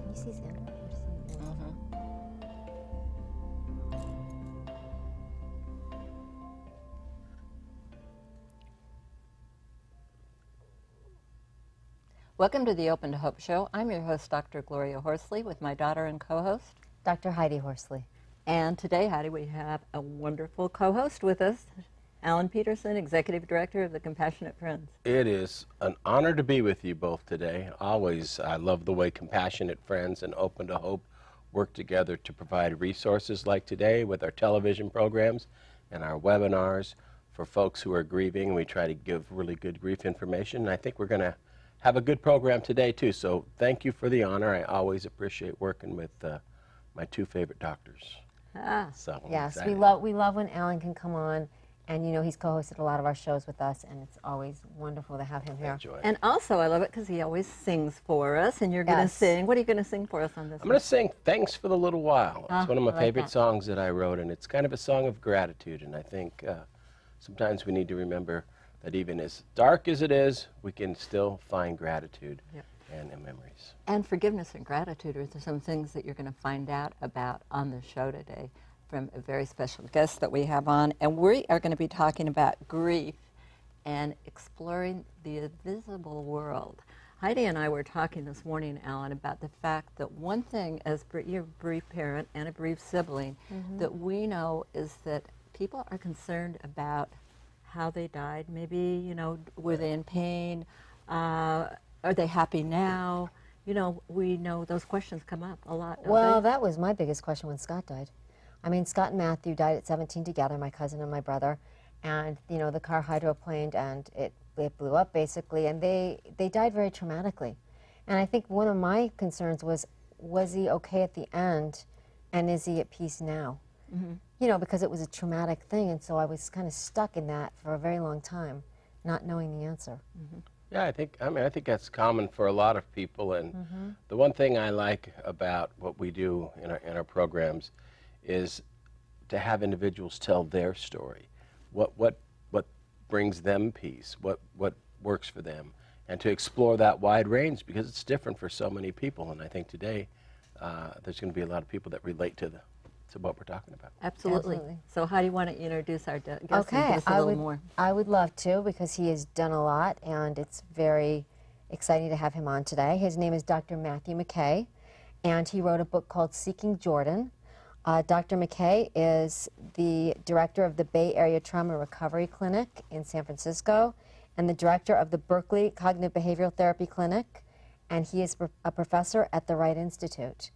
you see Sandra? You're seeing me. Welcome to the Open to Hope Show. I'm your host, Dr. Gloria Horsley, with my daughter and co-host. Dr. Heidi Horsley. And today, Heidi, we have a wonderful co-host with us, Alan Peterson, Executive Director of the Compassionate Friends. It is an honor to be with you both today. Always, I love the way Compassionate Friends and Open to Hope work together to provide resources like today with our television programs and our webinars for folks who are grieving. We try to give really good grief information, and I think we're going to have a good program today, too. So thank you for the honor. I always appreciate working with my two favorite doctors. So I'm Yes, excited. we love when Alan can come on, and you know he's co-hosted a lot of our shows with us, and it's always wonderful to have him here. Enjoy. And also, I love it because he always sings for us, and you're going to Yes. sing. What are you going to sing for us on this I'm going to sing Thanks for the Little While. It's one of my I like favorite that. songs that I wrote, and it's kind of a song of gratitude. And I think sometimes we need to remember that even as dark as it is, we can still find gratitude and memories. And forgiveness and gratitude are some things that you're going to find out about on the show today from a very special guest that we have on. And we are going to be talking about grief and exploring the invisible world. Heidi and I were talking this morning, Alan, about the fact that one thing as you're a bereaved parent and a bereaved sibling that we know is that people are concerned about how they died. Maybe, you know, were they in pain? Are they happy now? You know, we know those questions come up a lot. Don't Well, they? that was my biggest question when Scott died. I mean, Scott and Matthew died at 17 together, my cousin and my brother, and you know the car hydroplaned and it blew up basically, and they died very traumatically. And I think one of my concerns was he okay at the end, and is he at peace now? You know, because it was a traumatic thing, and so I was kind of stuck in that for a very long time, not knowing the answer. Yeah, I think that's common for a lot of people. And the one thing I like about what we do in our programs is to have individuals tell their story. What brings them peace? What works for them? And to explore that wide range, because it's different for so many people. And I think today there's going to be a lot of people that relate to what we're talking about. Absolutely. Absolutely. So how do you want to introduce our guest and Okay, give us a little more? I would love to, because he has done a lot, and it's very exciting to have him on today. His name is Dr. Matthew McKay, and he wrote a book called Seeking Jordan. Dr. McKay is the director of the Bay Area Trauma Recovery Clinic in San Francisco and the director of the Berkeley Cognitive Behavioral Therapy Clinic, and he is a professor at the Wright Institute.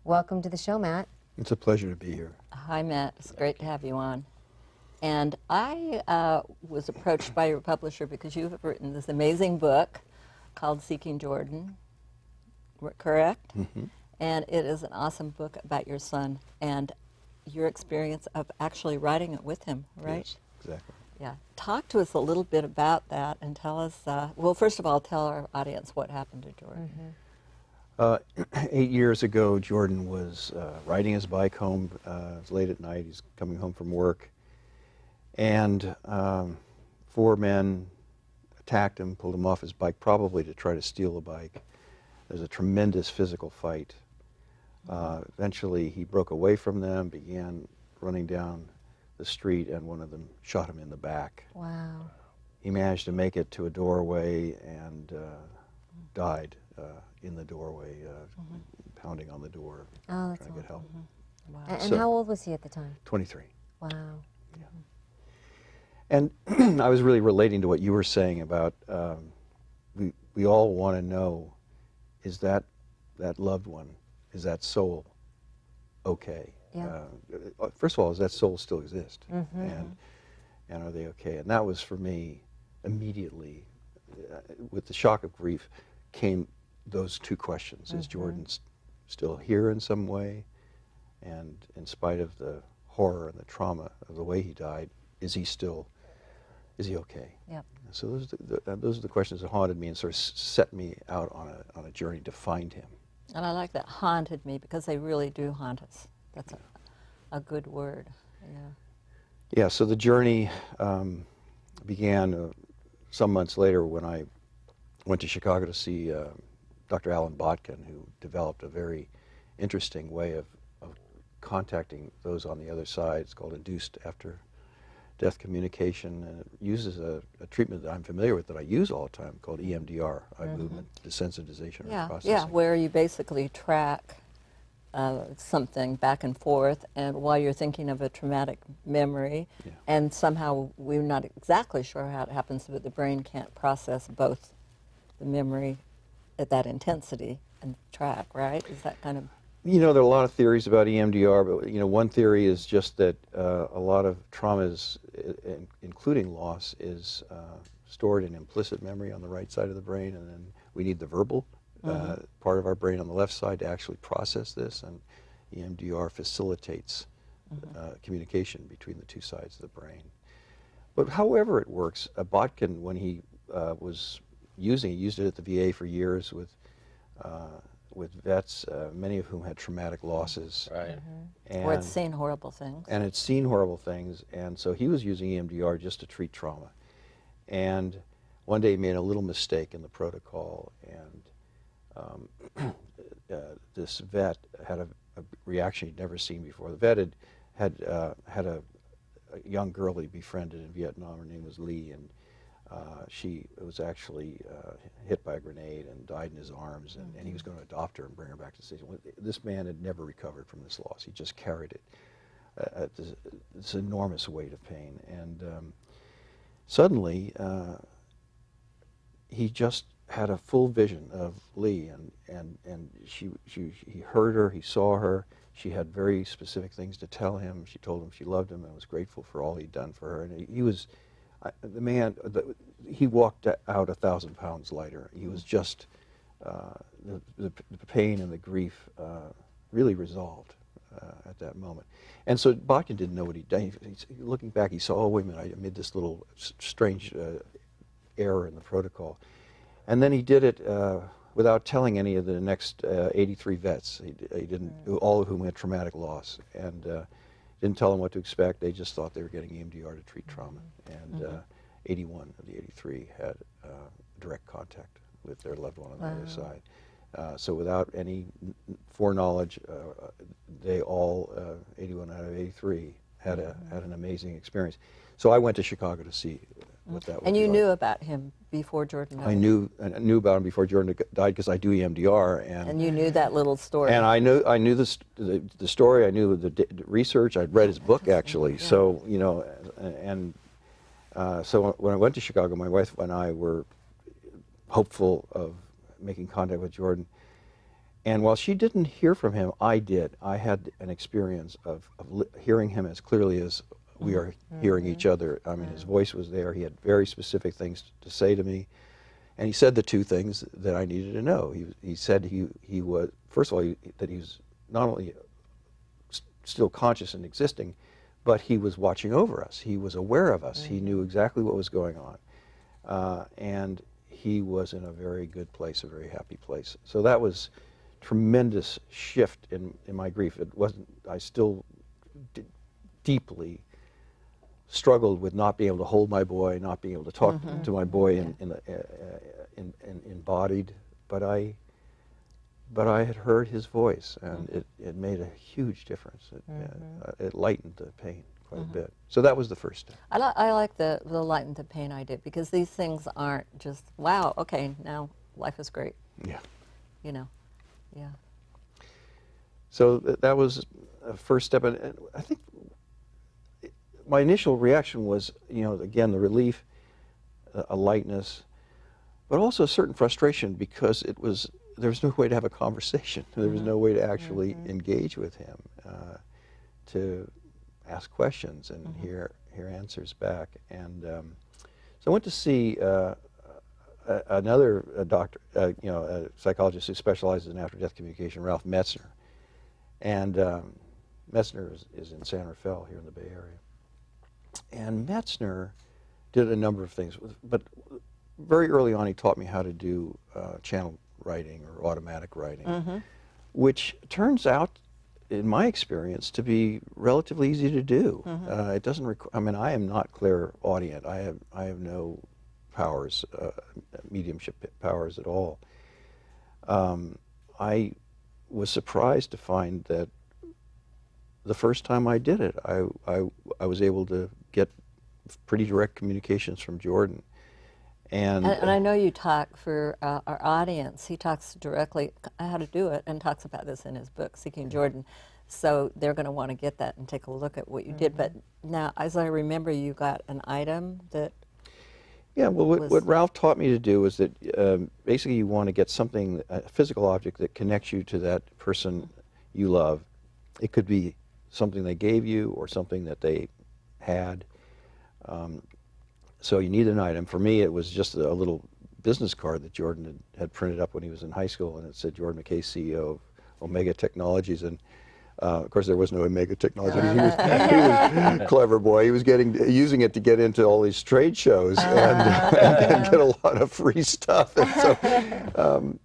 Welcome to the show, Matt. It's a pleasure to be here. Hi, Matt. It's great to have you on. And I was approached by your publisher because you have written this amazing book called Seeking Jordan, correct? And it is an awesome book about your son and your experience of actually writing it with him, right? Yes, exactly. Yeah. Talk to us a little bit about that and tell us, well, first of all, tell our audience what happened to Jordan. 8 years ago, Jordan was riding his bike home. It was late at night. He's coming home from work. And 4 men attacked him, pulled him off his bike, probably to try to steal the bike. There's a tremendous physical fight. Eventually, he broke away from them, began running down the street, and one of them shot him in the back. Wow. He managed to make it to a doorway and died in the doorway, pounding on the door, Oh, that's trying to get help. Wow. And So- how old was he at the time? 23. Wow. And I was really relating to what you were saying about we all want to know, is that loved one, is that soul okay? Yeah. First of all, does that soul still exist? And are they okay? And that was for me immediately, with the shock of grief, came those 2 questions. Is Jordan still here in some way? And in spite of the horror and the trauma of the way he died, is he okay? Yep. So those are the questions that haunted me and sort of set me out on a journey to find him. And I like that, haunted me, because they really do haunt us. That's a good word. Yeah. Yeah, so the journey began some months later when I went to Chicago to see Dr. Alan Botkin, who developed a very interesting way of contacting those on the other side. It's called induced after-death communication, and it uses a treatment that I'm familiar with that I use all the time called EMDR, eye movement desensitization or processing. Yeah, where you basically track something back and forth, and while you're thinking of a traumatic memory, and somehow we're not exactly sure how it happens, but the brain can't process both the memory at that intensity and track, right? Is that kind of... You know, there are a lot of theories about EMDR, but you know, one theory is just that a lot of traumas, including loss, is stored in implicit memory on the right side of the brain, and then we need the verbal part of our brain on the left side to actually process this, and EMDR facilitates communication between the two sides of the brain. But however it works, Botkin, when he was he used it at the VA for years with vets, many of whom had traumatic losses. Right. or it's seen horrible things. And had seen horrible things, and so he was using EMDR just to treat trauma. And one day he made a little mistake in the protocol, and this vet had a reaction he'd never seen before. The vet had a young girl he befriended in Vietnam. Her name was Lee, and she was actually hit by a grenade and died in his arms, and he was going to adopt her and bring her back to the station. This man had never recovered from this loss. He just carried it at this enormous weight of pain. And suddenly, he just had a full vision of Lee, and he heard her, he saw her. She had very specific things to tell him. She told him she loved him and was grateful for all he'd done for her. And he was, the man, he walked out 1,000 pounds lighter. He was just, the pain and the grief really resolved at that moment. And so Botkin didn't know what he'd done. Looking back, he saw, oh, wait a minute, I made this little strange error in the protocol. And then he did it without telling any of the next 83 vets. He didn't, all of whom had traumatic loss, and didn't tell them what to expect. They just thought they were getting EMDR to treat trauma. And 81 of the 83 had direct contact with their loved one on the other side. So without any foreknowledge, they all, 81 out of 83, had an amazing experience. So I went to Chicago to see what that was. And you like. knew about him before Jordan died? I knew about him before Jordan died because I do EMDR, and you knew that little story. And I knew the story. I knew the research. I'd read his book actually. Yeah. So you know, and so when I went to Chicago, my wife and I were hopeful of making contact with Jordan. And while she didn't hear from him, I did. I had an experience of hearing him as clearly as we are hearing each other. I mean, his voice was there. He had very specific things to say to me. And he said the two things that I needed to know. He said he was, first of all, that he was not only still conscious and existing, but he was watching over us. He was aware of us. He knew exactly what was going on. And he was in a very good place, a very happy place. So that was tremendous shift in my grief. It wasn't, I still deeply struggled with not being able to hold my boy, not being able to talk to my boy embodied, but I had heard his voice, and it made a huge difference. It lightened the pain quite a bit. So that was the first step. I like the lighten the pain idea, because these things aren't just, wow, okay, now life is great. Yeah. You know, yeah. So that was a first step, and I think my initial reaction was, you know, again, the relief, a lightness, but also a certain frustration, because there was no way to have a conversation. There was no way to actually engage with him, to ask questions and hear answers back. And so I went to see another doctor, a psychologist who specializes in after-death communication, Ralph Metzner. And Metzner is in San Rafael here in the Bay Area. And Metzner did a number of things, but very early on he taught me how to do channel writing or automatic writing, which turns out, in my experience, to be relatively easy to do. It doesn't I mean, I am not clairaudient. I have no powers, mediumship powers at all. I was surprised to find that the first time I did it, I was able to get pretty direct communications from Jordan. And And I know you talk for our audience. He talks directly how to do it and talks about this in his book, Seeking Jordan. So they're going to want to get that and take a look at what you did. But now, as I remember, you got an item that. yeah, well, what Ralph taught me to do was that basically you want to get something, a physical object that connects you to that person you love. It could be something they gave you or something that they had. So you need an item. For me, it was just a little business card that Jordan had printed up when he was in high school, and it said Jordan McKay, CEO of Omega Technologies. And of course, there was no Omega Technologies. He was a clever boy. He was using it to get into all these trade shows and get a lot of free stuff. And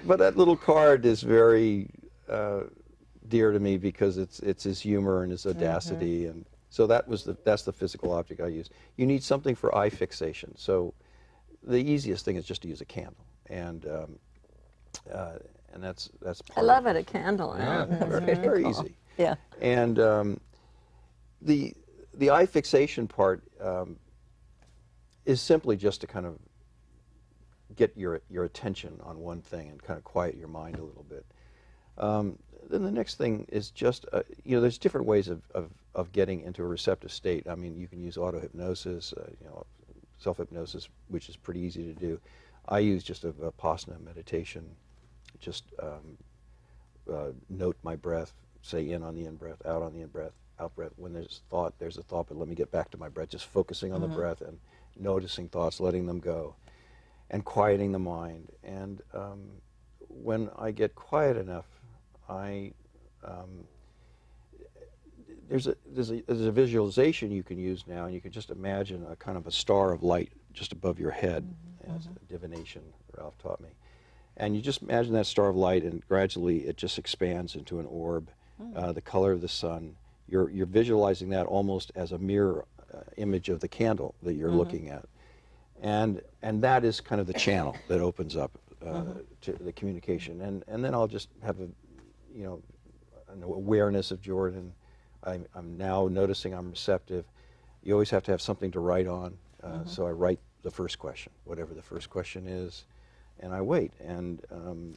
but that little card is very dear to me because it's his humor and his audacity, and so that's the physical object I use. You need something for eye fixation. So the easiest thing is just to use a candle, and that's part I love it, a candle. Yeah. very easy. Yeah. And the eye fixation part is simply just to kind of get your attention on one thing and kind of quiet your mind a little bit. Then the next thing is just, there's different ways of getting into a receptive state. I mean, you can use auto-hypnosis, self-hypnosis, which is pretty easy to do. I use just a Vipassana meditation, just note my breath, say in on the in-breath, out on the in-breath, out-breath. When there's a thought, but let me get back to my breath, just focusing on the breath and noticing thoughts, letting them go, and quieting the mind. And when I get quiet enough, there's a visualization you can use now, and you can just imagine a kind of a star of light just above your head, as a divination Ralph taught me. And you just imagine that star of light, and gradually it just expands into an orb, the color of the sun. You're visualizing that almost as a mirror image of the candle that you're looking at, and that is kind of the channel that opens up to the communication. And then I'll just have an awareness of Jordan. I'm now noticing I'm receptive. You always have to have something to write on, so I write the first question, whatever the first question is, and I wait. And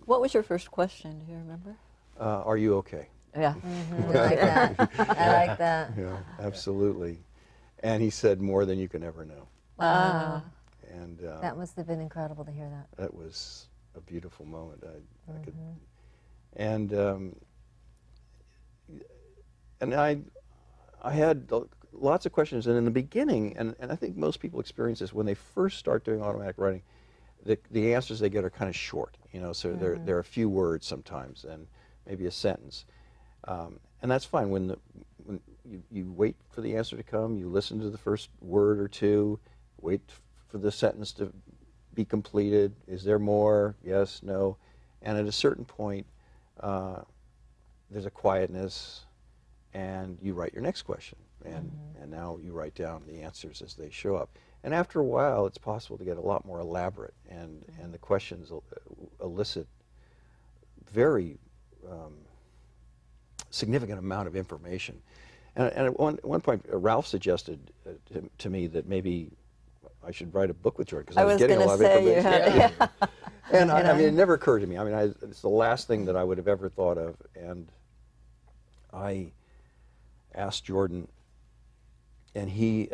What was your first question? Do you remember? are you okay? Yeah. I like that. I like that. Yeah, absolutely. And he said, more than you can ever know. Wow. And That must have been incredible to hear that. that was a beautiful moment. I could, and I had lots of questions, and in the beginning, and I think most people experience this when they first start doing automatic writing, the answers they get are kind of short, so there are a few words sometimes, and maybe a sentence, and that's fine. When you wait for the answer to come, you listen to the first word or two, wait for the sentence to be completed. Is there more? Yes, no, and at a certain point, there's a quietness, and you write your next question, and now you write down the answers as they show up. And after a while, it's possible to get a lot more elaborate, and the questions elicit very significant amount of information. And at one point, Ralph suggested to me that maybe I should write a book with Jordan, because I was getting a lot of information. And I mean, it never occurred to me. I mean, it's the last thing that I would have ever thought of. And I asked Jordan, and he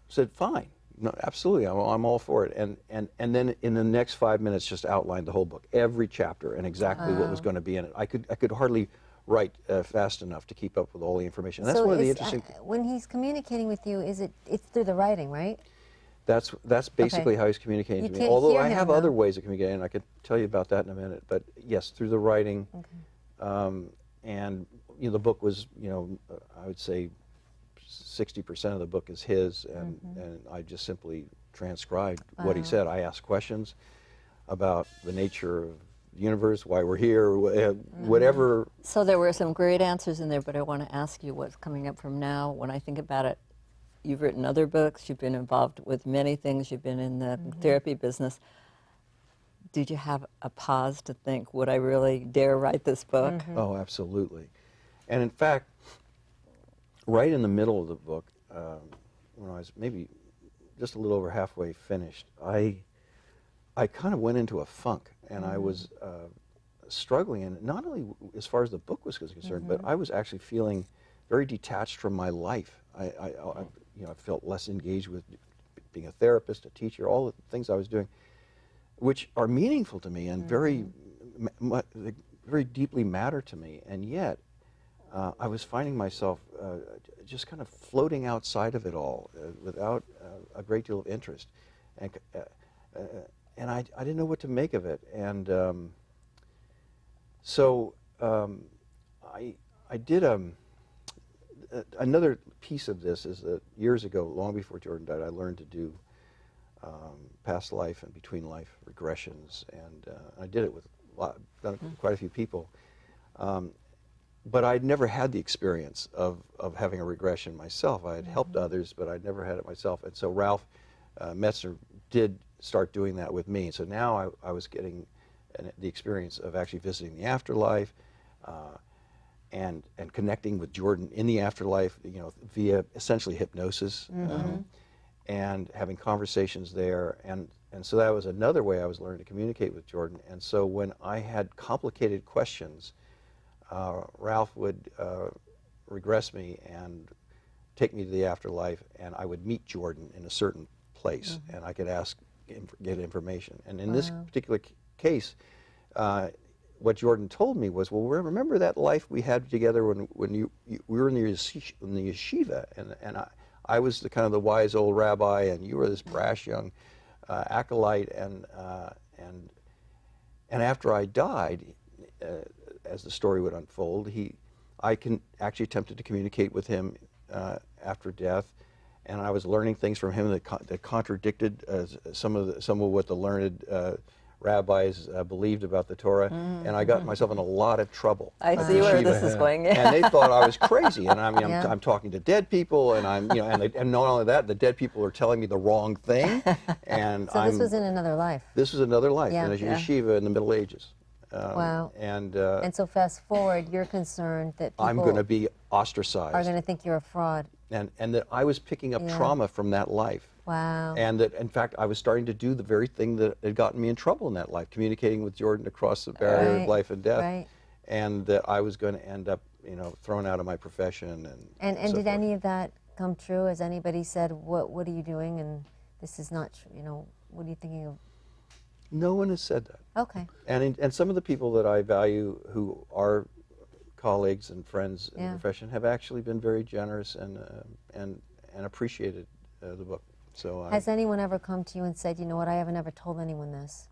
said, fine, no, absolutely, I'm all for it. And then in the next 5 minutes, just outlined the whole book, every chapter, and exactly what was going to be in it. I could hardly write fast enough to keep up with all the information. And that's So one of the it's, interesting. when he's communicating with you, it's through the writing, right? That's basically how he's communicating You to me. can't Although hear I him, have though. other ways of communicating, and I could tell you about that in a minute. But yes, through the writing, and the book was, I would say 60% of the book is his, and I just simply transcribed what he said. I asked questions about the nature of the universe, why we're here, whatever. So there were some great answers in there, but I want to ask you what's coming up from now. When I think about it, you've written other books, you've been involved with many things, you've been in the therapy business. did you have a pause to think, would I really dare write this book? Oh, absolutely. And in fact, right in the middle of the book, when I was maybe just a little over halfway finished, I kind of went into a funk, and I was struggling, and not only as far as the book was concerned, but I was actually feeling very detached from my life. I felt less engaged with being a therapist, a teacher, all the things I was doing, which are meaningful to me and very deeply matter to me, and yet I was finding myself just kind of floating outside of it all without a great deal of interest, and I didn't know what to make of it, and so I did another piece of this is that years ago, long before Jordan died, I learned to do past life and between life regressions, and I did it with quite a few people. But I'd never had the experience of having a regression myself. I had helped others, but I'd never had it myself. And so Ralph Metzner did start doing that with me. So now I was getting the experience of actually visiting the afterlife and connecting with Jordan in the afterlife, via essentially hypnosis, and having conversations there. And so that was another way I was learning to communicate with Jordan. And so when I had complicated questions, Ralph would regress me and take me to the afterlife, and I would meet Jordan in a certain place, and I could get information. And in this particular case, what Jordan told me was, well, remember that life we had together when we were in the yeshiva, and I was the kind of the wise old rabbi, and you were this brash young acolyte, and after I died, as the story would unfold, I actually attempted to communicate with him after death, and I was learning things from him that contradicted some of what the learned rabbis believed about the Torah, and I got myself in a lot of trouble. I see where this is going. And they thought I was crazy, and Yeah. I'm talking to dead people, and and not only that, the dead people are telling me the wrong thing, and So this was in another life. this was another life Yeah. in a Yeah. yeshiva in the Middle Ages. Wow. And And so fast forward, you're concerned that people I'm going to be are ostracized, going to think you're a fraud. and that I was picking up Yeah. trauma from that life. Wow. And that, in fact, I was starting to do the very thing that had gotten me in trouble in that life, communicating with Jordan across the barrier Right, of life and death, right. and that I was going to end up, thrown out of my profession. And so did forth. any of that come true? Has anybody said, what are you doing? And this is not true. What are you thinking of? No one has said that. Okay. And some of the people that I value, who are colleagues and friends in Yeah. the profession, have actually been very generous and appreciated the book. So Has anyone ever come to you and said, you know what, I haven't ever told anyone this,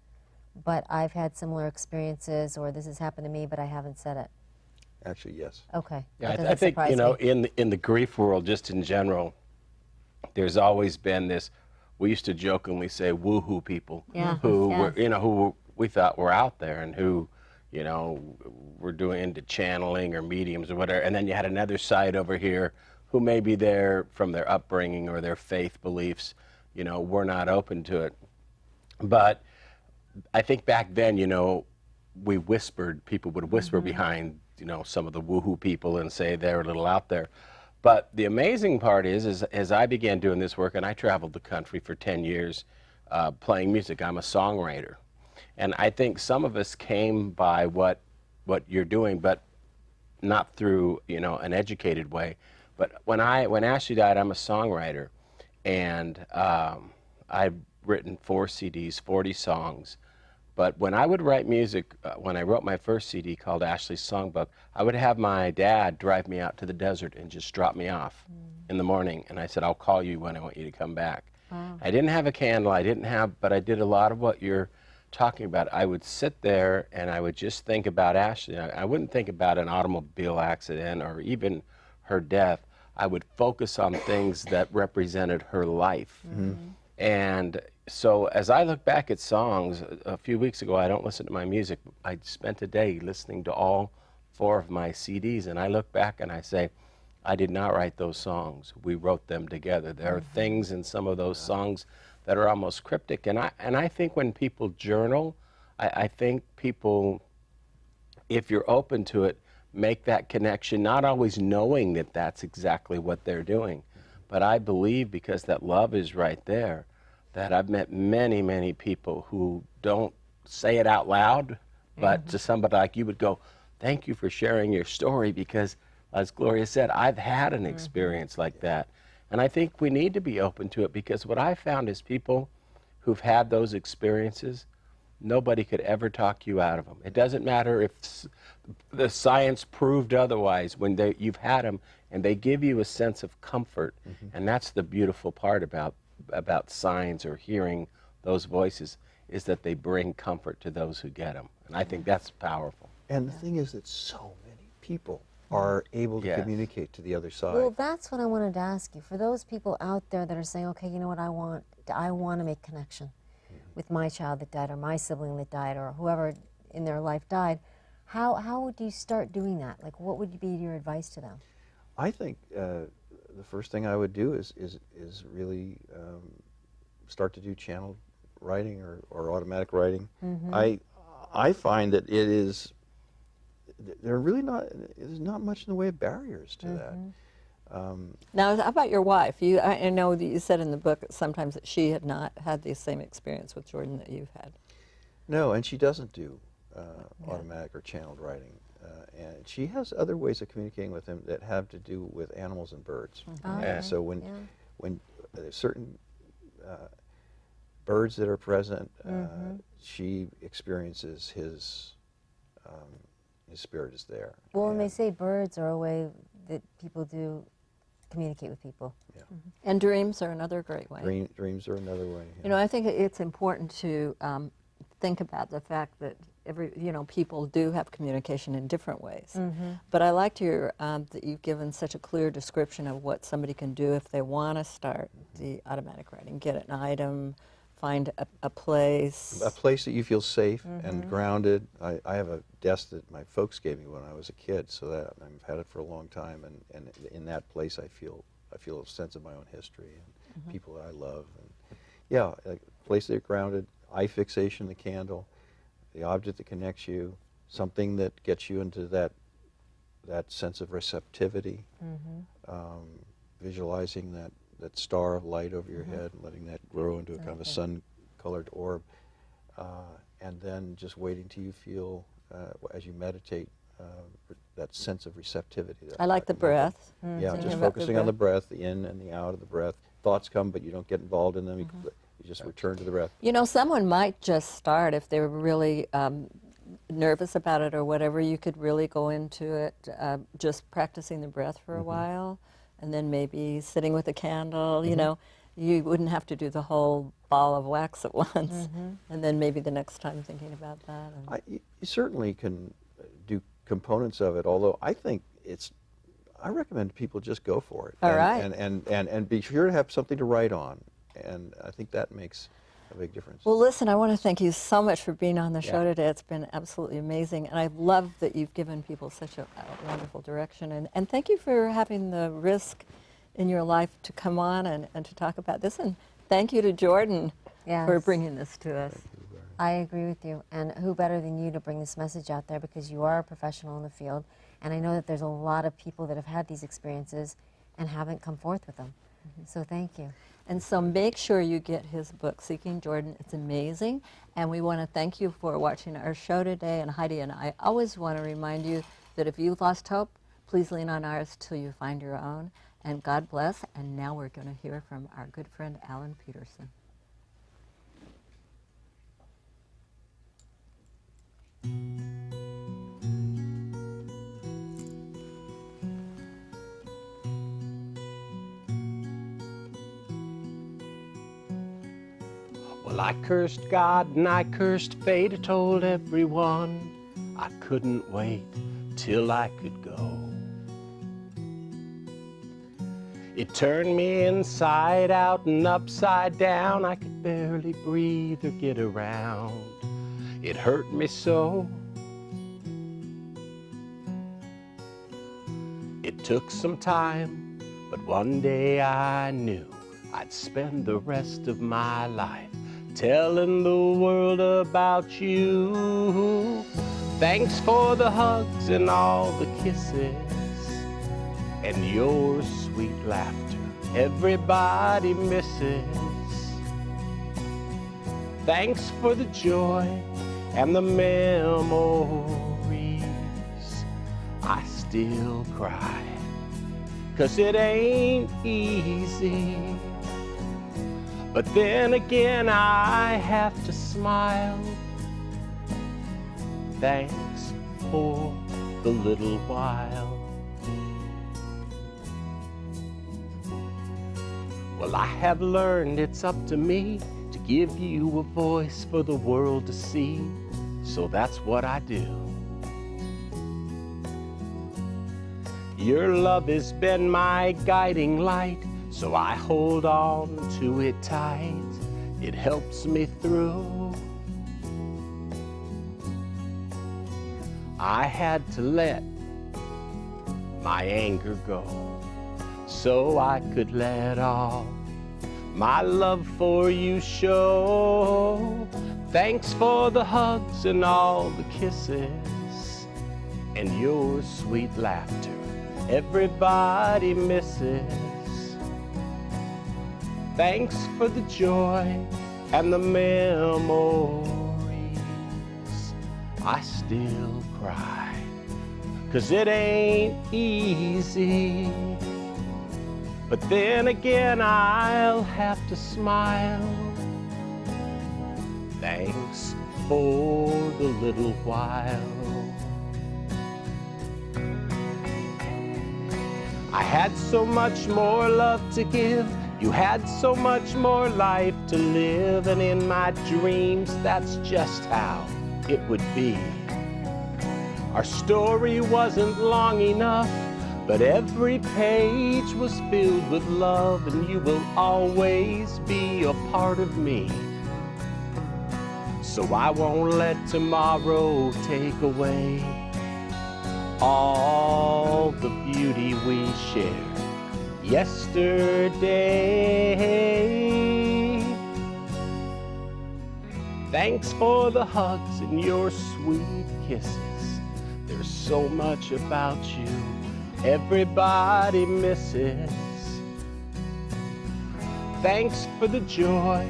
but I've had similar experiences, or this has happened to me, but I haven't said it? actually, yes. Okay. Yeah, That I doesn't think, surprise me. in the grief world, just in general, there's always been this. We used to jokingly say woohoo people, Yeah, who yes. were, who we thought were out there, and who, were doing into channeling or mediums or whatever. And then you had another side over here, who maybe they're from their upbringing or their faith beliefs, were not open to it. But I think back then, we whispered, people would whisper behind, some of the woohoo people and say they're a little out there. But the amazing part is as I began doing this work, and I traveled the country for 10 years playing music, I'm a songwriter. And I think some of us came by what you're doing, but not through, an educated way. But when Ashley died, I'm a songwriter. And I've written 4 CDs, 40 songs. But when I would write music, when I wrote my first CD called Ashley's Songbook, I would have my dad drive me out to the desert and just drop me off in the morning. And I said, I'll call you when I want you to come back. Wow. I didn't have a candle, but I did a lot of what you're talking about. I would sit there and I would just think about Ashley. I wouldn't think about an automobile accident or even her death. I would focus on things that represented her life. And so as I look back at songs, a few weeks ago, I don't listen to my music. I spent a day listening to all 4 of my CDs, and I look back and I say, I did not write those songs. We wrote them together. There are things in some of those songs that are almost cryptic. And I think when people journal, I think people, if you're open to it, make that connection, not always knowing that that's exactly what they're doing. But I believe, because that love is right there, that I've met many, many people who don't say it out loud, but to somebody like you would go, thank you for sharing your story, because as Gloria said, I've had an experience like that. And I think we need to be open to it, because what I found is people who've had those experiences, nobody could ever talk you out of them. It doesn't matter if the science proved otherwise. When you've had them, and they give you a sense of comfort, and that's the beautiful part about signs or hearing those voices, is that they bring comfort to those who get them. And I think that's powerful. And the thing is that so many people are able to Yes. communicate to the other side. Well, that's what I wanted to ask you. For those people out there that are saying, okay, you know what, I want to make connection with my child that died, or my sibling that died, or whoever in their life died, how would you start doing that? Like, what would be your advice to them? I think the first thing I would do is really start to do channeled writing or automatic writing. I find that there's not much in the way of barriers to that. Now, how about your wife? I know that you said in the book that sometimes that she had not had the same experience with Jordan that you've had. No, and she doesn't do automatic or channeled writing. And she has other ways of communicating with him that have to do with animals and birds. And so when there's certain birds that are present, she experiences his spirit is there. Well, and they say birds are a way that people do communicate with people. And dreams are another great way. Dreams are another way. You know, I think it's important to think about the fact that people do have communication in different ways. But I liked that you've given such a clear description of what somebody can do if they want to start the automatic writing. Get an item, find a place. A place that you feel safe and grounded. I have a desk that my folks gave me when I was a kid, so that I've had it for a long time, and in that place I feel a sense of my own history and people that I love. And yeah, a place that you're grounded, eye fixation, the candle, the object that connects you, something that gets you into that sense of receptivity, visualizing that star of light over your head, and letting that grow into a kind of a sun-colored orb, and then just waiting till you feel, as you meditate, that sense of receptivity. I like the breath. Yeah, just focusing on the breath, the in and the out of the breath. Thoughts come, but you don't get involved in them. You just return to the breath. You know, someone might just start if they were really nervous about it or whatever. You could really go into it just practicing the breath for a while, and then maybe sitting with a candle. You know, you wouldn't have to do the whole ball of wax at once, and then maybe the next time thinking about that. You certainly can do components of it, although I think I recommend people just go for it. All right. And be sure to have something to write on. And I think that makes a big difference. Well, listen, I want to thank you so much for being on the show today. It's been absolutely amazing. And I love that you've given people such a wonderful direction. And thank you for having the risk in your life to come on and to talk about this. And thank you to Jordan for bringing this to us. I agree with you. And who better than you to bring this message out there, because you are a professional in the field. And I know that there's a lot of people that have had these experiences and haven't come forth with them. So thank you. And so make sure you get his book, Seeking Jordan. It's amazing. And we want to thank you for watching our show today. And Heidi and I always want to remind you that if you've lost hope, please lean on ours till you find your own. And God bless. And now we're going to hear from our good friend, Alan Peterson. Well, I cursed God and I cursed fate. I told everyone I couldn't wait till I could go. It turned me inside out and upside down. I could barely breathe or get around. It hurt me so. It took some time, but one day I knew I'd spend the rest of my life telling the world about you. Thanks for the hugs and all the kisses and your sweet laughter everybody misses. Thanks for the joy and the memories. I still cry, 'cause it ain't easy. But then again I have to smile. Thanks for the little while. Well, I have learned it's up to me to give you a voice for the world to see. So that's what I do. Your love has been my guiding light, so I hold on to it tight. It helps me through. I had to let my anger go so I could let all my love for you show. Thanks for the hugs and all the kisses and your sweet laughter everybody misses. Thanks for the joy and the memories. I still cry, 'cause it ain't easy. But then again I'll have to smile. Thanks for the little while. I had so much more love to give. You had so much more life to live. And in my dreams, that's just how it would be. Our story wasn't long enough, but every page was filled with love. And you will always be a part of me. So I won't let tomorrow take away all the beauty we shared yesterday. Thanks for the hugs and your sweet kisses. There's so much about you everybody misses. Thanks for the joy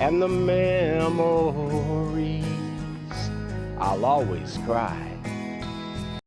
and the memories. I'll always cry,